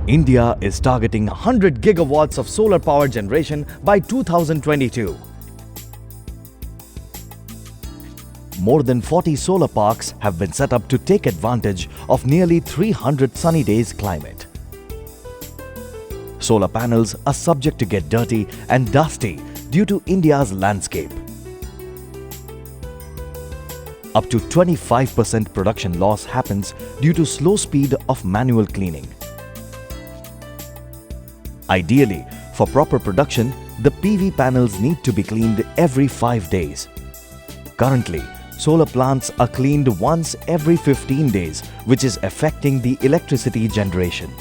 India is targeting 100 gigawatts of solar power generation by 2022. More than 40 solar parks have been set up to take advantage of nearly 300 sunny days climate. Solar panels are subject to get dirty and dusty due to India's landscape. Up to 25% production loss happens due to slow speed of manual cleaning. Ideally, for proper production, the PV panels need to be cleaned every 5 days. Currently, solar plants are cleaned once every 15 days, which is affecting the electricity generation.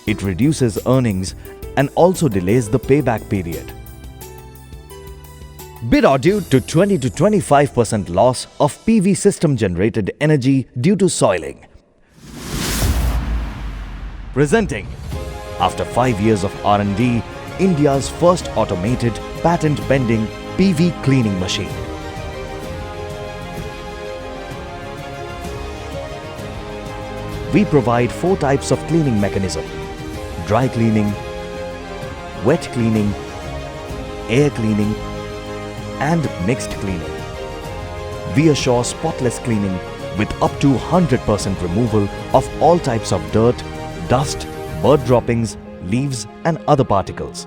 It reduces earnings and also delays the payback period. Bid or due to 20 to 25% loss of PV system generated energy due to soiling. Presenting, after 5 years of R&D, India's first automated, patent-pending PV cleaning machine. We provide 4 types of cleaning mechanism: dry cleaning, wet cleaning, air cleaning, and mixed cleaning. We assure spotless cleaning with up to 100% removal of all types of dirt, dust, bird droppings, leaves and other particles.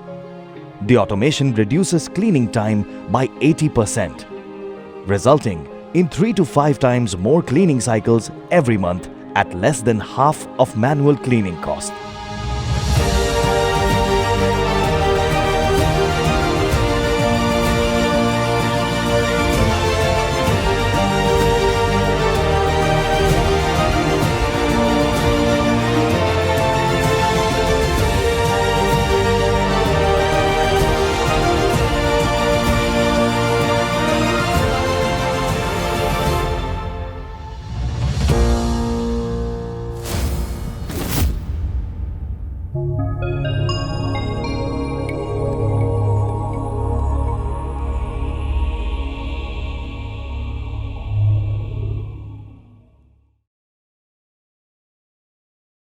The automation reduces cleaning time by 80%, resulting in 3 to 5 times more cleaning cycles every month at less than half of manual cleaning cost.